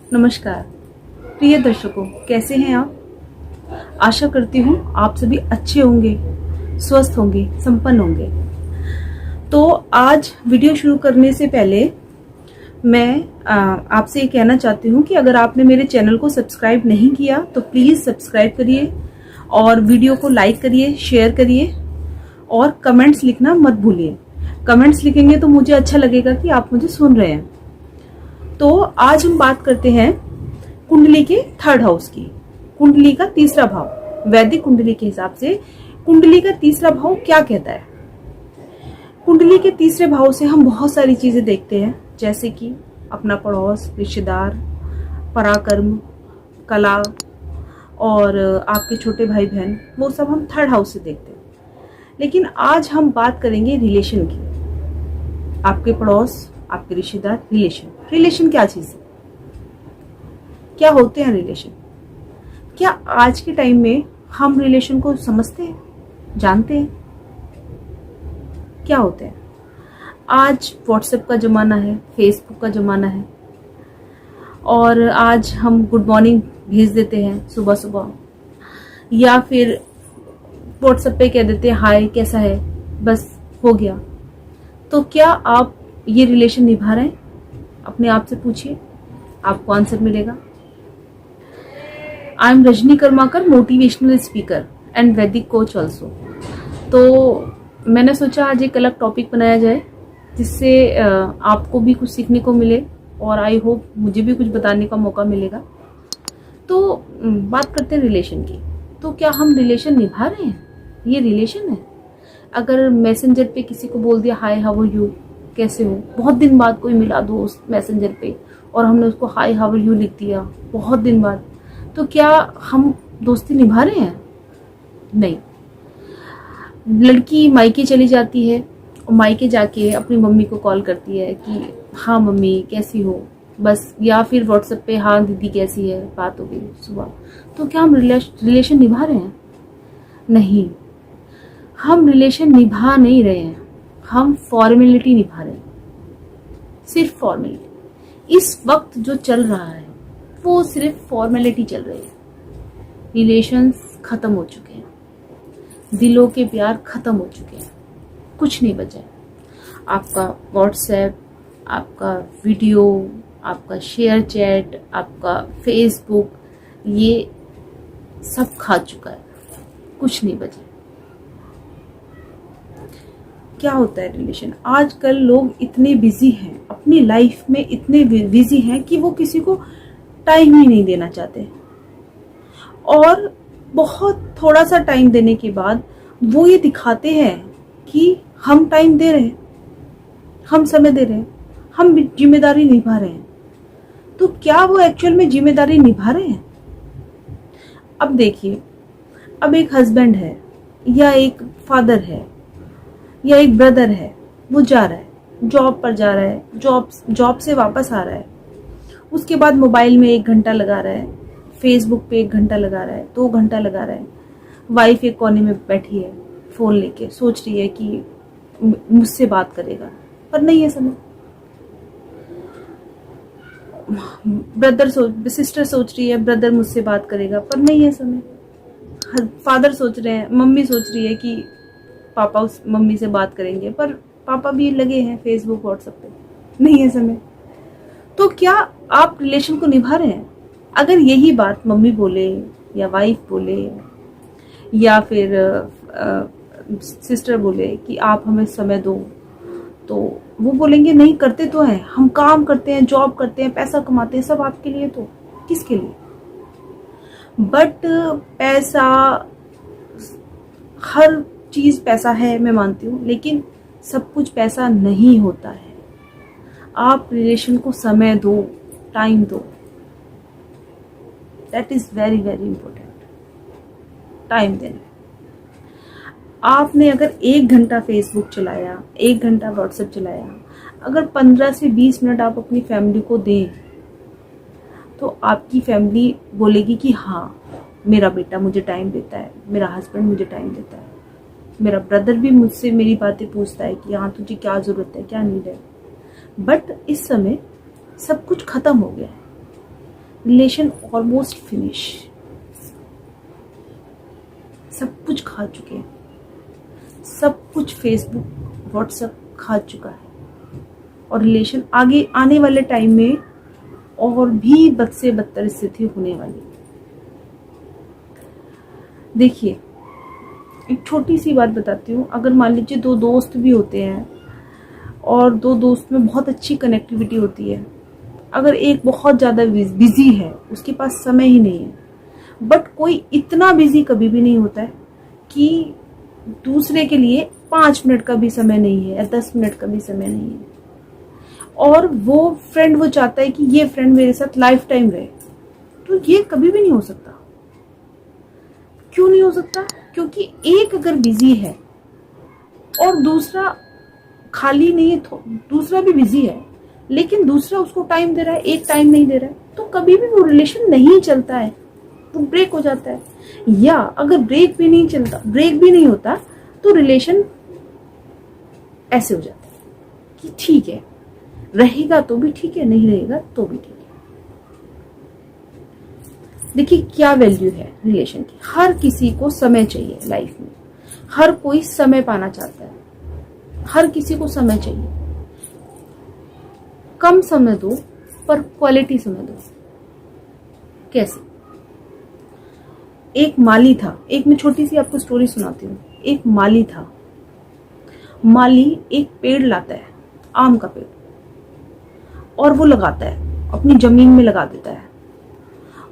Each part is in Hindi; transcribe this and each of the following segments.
नमस्कार प्रिय दर्शकों, कैसे हैं आप। आशा करती हूँ आप सभी अच्छे होंगे, स्वस्थ होंगे, संपन्न होंगे। तो आज वीडियो शुरू करने से पहले मैं आपसे ये कहना चाहती हूँ कि अगर आपने मेरे चैनल को सब्सक्राइब नहीं किया तो प्लीज़ सब्सक्राइब करिए और वीडियो को लाइक करिए, शेयर करिए और कमेंट्स लिखना मत भूलिए। कमेंट्स लिखेंगे तो मुझे अच्छा लगेगा कि आप मुझे सुन रहे हैं। तो आज हम बात करते हैं कुंडली के थर्ड हाउस की। कुंडली का तीसरा भाव, वैदिक कुंडली के हिसाब से कुंडली का तीसरा भाव क्या कहता है। कुंडली के तीसरे भाव से हम बहुत सारी चीजें देखते हैं, जैसे कि अपना पड़ोस, रिश्तेदार, पराक्रम, कला और आपके छोटे भाई बहन, वो सब हम थर्ड हाउस से देखते हैं। लेकिन आज हम बात करेंगे रिलेशन की। आपके पड़ोस, आपके रिश्तेदार, रिलेशन क्या चीज है, क्या होते हैं रिलेशन। क्या आज के टाइम में हम रिलेशन को समझते हैं, जानते हैं क्या होते हैं। आज व्हाट्सएप का जमाना है, फेसबुक का जमाना है और आज हम गुड मॉर्निंग भेज देते हैं सुबह सुबह, या फिर व्हाट्सएप पे कह देते हैं हाय कैसा है, बस हो गया। तो क्या आप ये रिलेशन निभा रहे हैं? अपने आप से पूछिए, आपको आंसर मिलेगा। I am Rajni Karmakar, motivational speaker and वैदिक कोच ऑल्सो। तो मैंने सोचा आज एक अलग टॉपिक बनाया जाए जिससे आपको भी कुछ सीखने को मिले और आई होप मुझे भी कुछ बताने का मौका मिलेगा। तो बात करते हैं रिलेशन की। तो क्या हम रिलेशन निभा रहे हैं? ये रिलेशन है। अगर मैसेंजर पे किसी को बोल दिया हाय हाउ आर यू, कैसे हो, बहुत दिन बाद कोई मिला दोस्त मैसेंजर पे और हमने उसको हाय हाउ आर यू लिख दिया बहुत दिन बाद, तो क्या हम दोस्ती निभा रहे हैं? नहीं। लड़की मायके चली जाती है और मायके जाके अपनी मम्मी को कॉल करती है कि हाँ मम्मी कैसी हो, बस, या फिर व्हाट्सएप पे हाँ दीदी कैसी है, बात हो गई सुबह। तो क्या हम रिलेशन निभा रहे हैं? नहीं, हम रिलेशन निभा नहीं रहे हैं, हम फॉर्मेलिटी निभा रहे हैं, सिर्फ फॉर्मेलिटी। इस वक्त जो चल रहा है वो सिर्फ फॉर्मेलिटी चल रही है। रिलेशंस खत्म हो चुके हैं, दिलों के प्यार खत्म हो चुके हैं, कुछ नहीं बचा है। आपका व्हाट्सएप, आपका वीडियो, आपका शेयर चैट, आपका फेसबुक, ये सब खा चुका है, कुछ नहीं बचा। क्या होता है रिलेशन? आजकल लोग इतने बिजी हैं, अपनी लाइफ में इतने बिजी हैं कि वो किसी को टाइम ही नहीं देना चाहते, और बहुत थोड़ा सा टाइम देने के बाद वो ये दिखाते हैं कि हम टाइम दे रहे हैं, हम समय दे रहे हैं, हम जिम्मेदारी निभा रहे हैं। तो क्या वो एक्चुअल में जिम्मेदारी निभा रहे हैं? अब देखिए, अब एक हस्बैंड है या एक फादर है या एक ब्रदर है, वो जा रहा है जॉब पर, जा रहा है जॉब से वापस आ रहा है, उसके बाद मोबाइल में 1 घंटा लगा रहा है, फेसबुक पे 1 घंटा लगा रहा है, 2 घंटा लगा रहा है। वाइफ एक कोने में बैठी है फोन लेके, सोच रही है कि मुझसे बात करेगा, पर नहीं है समय। सिस्टर सोच रही है ब्रदर मुझसे बात करेगा, पर नहीं है समय। फादर सोच रहे हैं, मम्मी सोच रही है कि पापा उस मम्मी से बात करेंगे, पर पापा भी लगे हैं फेसबुक व्हाट्सएप पे, नहीं है समय। तो क्या आप रिलेशन को निभा रहे हैं? अगर यही बात मम्मी बोले या वाइफ बोले या फिर सिस्टर बोले कि आप हमें समय दो, तो वो बोलेंगे नहीं, करते तो हैं, हम काम करते हैं, जॉब करते हैं, पैसा कमाते हैं, सब आपके लिए, तो किसके लिए? बट पैसा, हर चीज पैसा है, मैं मानती हूँ, लेकिन सब कुछ पैसा नहीं होता है। आप रिलेशन को समय दो, टाइम दो, that is very very important. Time देना। आपने अगर 1 घंटा फेसबुक चलाया, 1 घंटा व्हाट्सएप चलाया, अगर 15 से 20 मिनट आप अपनी फैमिली को दें, तो आपकी फैमिली बोलेगी कि हाँ मेरा बेटा मुझे टाइम देता है, मेरा हस्बैंड मुझे टाइम देता है, मेरा ब्रदर भी मुझसे मेरी बातें पूछता है कि हाँ तुझे क्या जरूरत है, क्या नीड है। बट इस समय सब कुछ खत्म हो गया है। रिलेशन ऑलमोस्ट फिनिश, सब कुछ खा चुके हैं, सब कुछ फेसबुक व्हाट्सएप खा चुका है, और रिलेशन आगे आने वाले टाइम में और भी बद से बदतर स्थिति होने वाली। देखिए, एक छोटी सी बात बताती हूँ। अगर मान लीजिए दो दोस्त भी होते हैं और दो दोस्त में बहुत अच्छी कनेक्टिविटी होती है, अगर एक बहुत ज़्यादा बिजी है, उसके पास समय ही नहीं है, बट कोई इतना बिजी कभी भी नहीं होता है कि दूसरे के लिए 5 मिनट का भी समय नहीं है या 10 मिनट का भी समय नहीं है, और वो फ्रेंड वो चाहता है कि ये फ्रेंड मेरे साथ लाइफ टाइम रहे, तो ये कभी भी नहीं हो सकता। क्यों नहीं हो सकता? क्योंकि एक अगर बिजी है और दूसरा खाली नहीं है, तो दूसरा भी बिजी है लेकिन दूसरा उसको टाइम दे रहा है, एक टाइम नहीं दे रहा है, तो कभी भी वो रिलेशन नहीं चलता है, वो ब्रेक हो जाता है। या अगर ब्रेक भी नहीं चलता, ब्रेक भी नहीं होता, तो रिलेशन ऐसे हो जाता है कि ठीक है, रहेगा तो भी ठीक है, नहीं रहेगा तो भी ठीक है। देखिए क्या वैल्यू है रिलेशन की। हर किसी को समय चाहिए लाइफ में, हर कोई समय पाना चाहता है, हर किसी को समय चाहिए। कम समय दो पर क्वालिटी समय दो। कैसे? एक माली था, एक मैं छोटी सी आपको स्टोरी सुनाती हूँ। एक माली था, माली एक पेड़ लाता है, आम का पेड़, और वो लगाता है, अपनी जमीन में लगा देता है।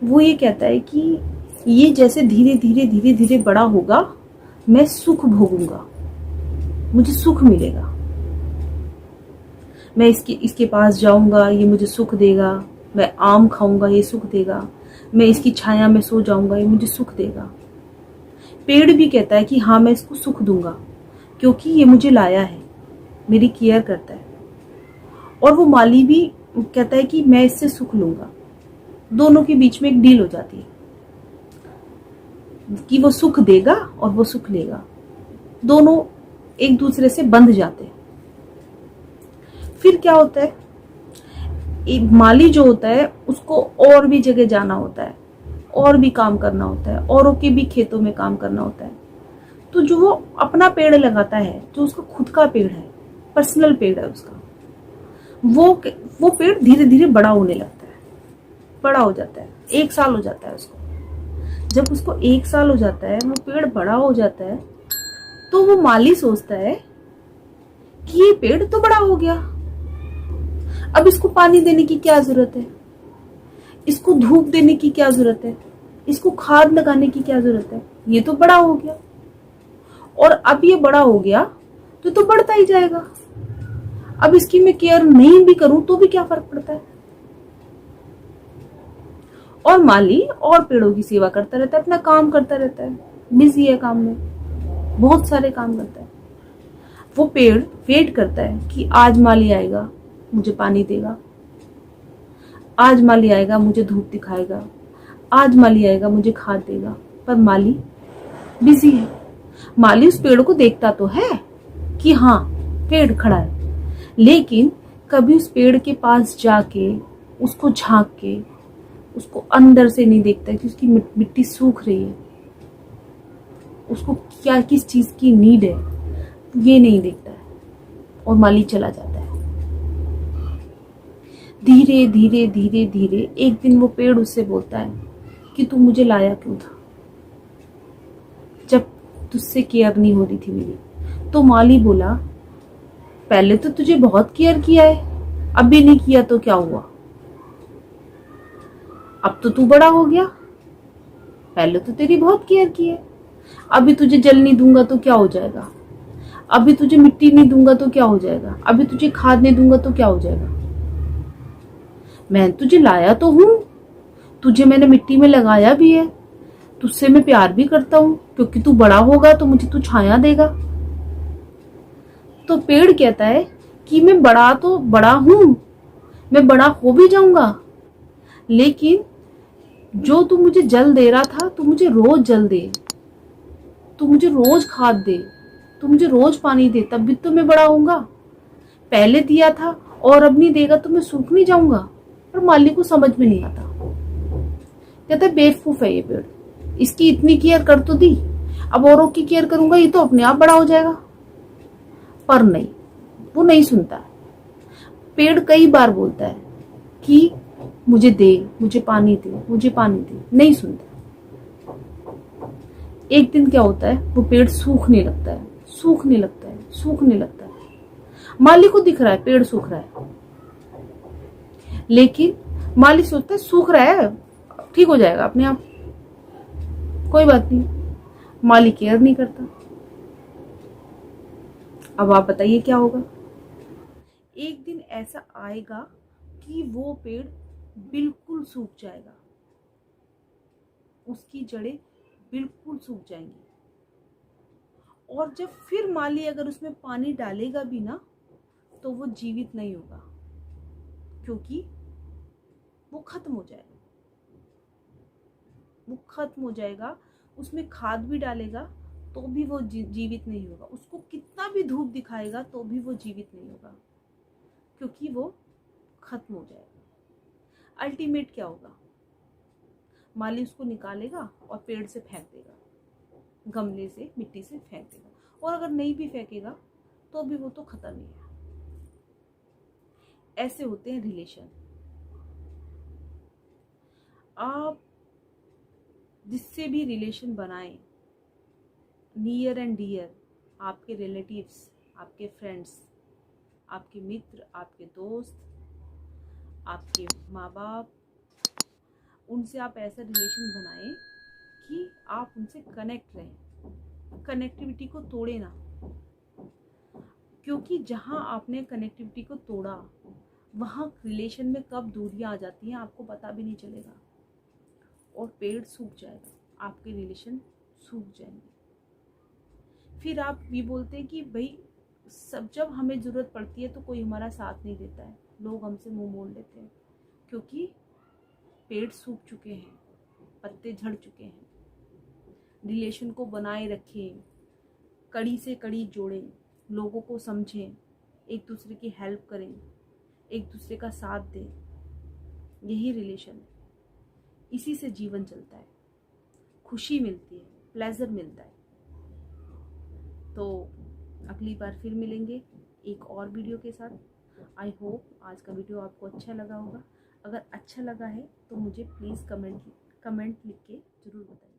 वो ये कहता है कि ये जैसे धीरे धीरे धीरे धीरे बड़ा होगा, मैं सुख भोगूंगा, मुझे सुख मिलेगा, मैं इसके पास जाऊंगा, ये मुझे सुख देगा, मैं आम खाऊंगा, ये सुख देगा, मैं इसकी छाया में सो जाऊंगा, ये मुझे सुख देगा। पेड़ भी कहता है कि हाँ, मैं इसको सुख दूंगा क्योंकि ये मुझे लाया है, मेरी केयर करता है। और वो माली भी कहता है कि मैं इससे सुख लूंगा। दोनों के बीच में एक डील हो जाती है कि वो सुख देगा और वो सुख लेगा, दोनों एक दूसरे से बंध जाते हैं। फिर क्या होता है, एक माली जो होता है उसको और भी जगह जाना होता है, और भी काम करना होता है, औरों के भी खेतों में काम करना होता है। तो जो वो अपना पेड़ लगाता है, जो उसका खुद का पेड़ है, पर्सनल पेड़ है उसका, वो पेड़ धीरे धीरे बड़ा होने लगता है, बड़ा हो जाता है। 1 साल हो जाता है उसको। जब उसको 1 साल हो जाता है, वो पेड़ बड़ा हो जाता है, तो वो माली सोचता है कि ये पेड़ तो बड़ा हो गया, अब इसको पानी देने की क्या जरूरत है, इसको धूप देने की क्या जरूरत है, इसको खाद लगाने की क्या जरूरत है, ये तो बड़ा हो गया। और अब ये बड़ा हो गया तो बढ़ता ही जाएगा। अब इसकी मैं केयर नहीं भी करूं तो भी क्या फर्क पड़ता है। और माली और पेड़ों की सेवा करता रहता है, अपना काम करता रहता है, बिजी है काम में, बहुत सारे काम करता है। वो पेड़ वेट करता है कि आज माली आएगा, मुझे पानी देगा, आज माली आएगा, मुझे धूप दिखाएगा, आज माली आएगा, मुझे खाद देगा। पर माली बिजी है। माली उस पेड़ को देखता तो है कि हाँ पेड़ खड़ा है, लेकिन कभी उस पेड़ के पास जाके उसको झांक के उसको अंदर से नहीं देखता कि उसकी मिट्टी सूख रही है, उसको क्या किस चीज की नीड है, ये नहीं देखता है। और माली चला जाता है। धीरे धीरे धीरे धीरे एक दिन वो पेड़ उससे बोलता है कि तू मुझे लाया क्यों था, जब तुझसे केयर नहीं हो रही थी मेरी। तो माली बोला, पहले तो तुझे बहुत केयर किया है, अब भी नहीं किया तो क्या हुआ, अब तो तू बड़ा हो गया, पहले तो तेरी बहुत केयर की है, अभी तुझे जल नहीं दूंगा तो क्या हो जाएगा, अभी तुझे मिट्टी नहीं दूंगा तो क्या हो जाएगा, अभी तुझे खाद नहीं दूंगा तो क्या हो जाएगा। मैं तुझे लाया तो हूं, तुझे मैंने मिट्टी में लगाया भी है, तुझसे मैं प्यार भी करता हूं क्योंकि तू बड़ा होगा तो मुझे तू छाया देगा। तो पेड़ कहता है कि मैं बड़ा तो बड़ा हूं, मैं बड़ा हो भी जाऊंगा, लेकिन जो तू मुझे जल दे रहा था, तू मुझे रोज जल दे, तू मुझे रोज खाद दे, तू मुझे रोज पानी दे, तब भी तो मैं बड़ा होऊंगा। पहले दिया था और अब नहीं देगा तो मैं सूख नहीं जाऊंगा। पर माली को समझ में नहीं आता। कहते बेवकूफ है ये पेड़, इसकी इतनी केयर कर तो दी, अब औरों की केयर करूंगा ये तो अपने आप बड़ा हो जाएगा। पर नहीं, वो नहीं सुनता। पेड़ कई बार बोलता है कि मुझे दे, मुझे पानी दे, मुझे पानी दे, नहीं सुनता। एक दिन क्या होता है, वो पेड़ सूखने लगता है, सूखने लगता है, सूखने लगता है। माली को दिख रहा है पेड़ सूख रहा है, लेकिन माली सोचता है सूख रहा है, ठीक हो जाएगा अपने आप, कोई बात नहीं। माली केयर नहीं करता। अब आप बताइए क्या होगा। एक दिन ऐसा आएगा कि वो पेड़ बिल्कुल सूख जाएगा, उसकी जड़ें बिल्कुल सूख जाएंगी। और जब फिर माली अगर उसमें पानी डालेगा भी ना, तो वो जीवित नहीं होगा, क्योंकि वो खत्म हो जाएगा, वो खत्म हो जाएगा। उसमें खाद भी डालेगा तो भी वो जीवित नहीं होगा, उसको कितना भी धूप दिखाएगा तो भी वो जीवित नहीं होगा, क्योंकि वो खत्म हो जाएगा। अल्टीमेट क्या होगा, माली उसको निकालेगा और पेड़ से फेंक देगा, गमले से, मिट्टी से फेंक देगा। और अगर नहीं भी फेंकेगा तो भी वो तो खत्म ही है। ऐसे होते हैं रिलेशन। आप जिससे भी रिलेशन बनाएं, नियर एंड डियर, आपके रिलेटिव्स, आपके फ्रेंड्स, आपके मित्र, आपके दोस्त, आपके माँ बाप, उनसे आप ऐसा रिलेशन बनाएं कि आप उनसे कनेक्ट रहें, कनेक्टिविटी को तोड़े ना। क्योंकि जहां आपने कनेक्टिविटी को तोड़ा, वहां रिलेशन में कब दूरियां आ जाती हैं आपको पता भी नहीं चलेगा, और पेड़ सूख जाएगा, आपके रिलेशन सूख जाएंगे। फिर आप ये बोलते हैं कि भाई सब जब हमें ज़रूरत पड़ती है तो कोई हमारा साथ नहीं देता है, लोग हमसे मुंह मोड़ लेते हैं, क्योंकि पेड़ सूख चुके हैं, पत्ते झड़ चुके हैं। रिलेशन को बनाए रखें, कड़ी से कड़ी जोड़ें, लोगों को समझें, एक दूसरे की हेल्प करें, एक दूसरे का साथ दें। यही रिलेशन है, इसी से जीवन चलता है, खुशी मिलती है, प्लेजर मिलता है। तो अगली बार फिर मिलेंगे एक और वीडियो के साथ। आई होप आज का वीडियो आपको अच्छा लगा होगा। अगर अच्छा लगा है तो मुझे प्लीज़ कमेंट लिख के ज़रूर बताइए।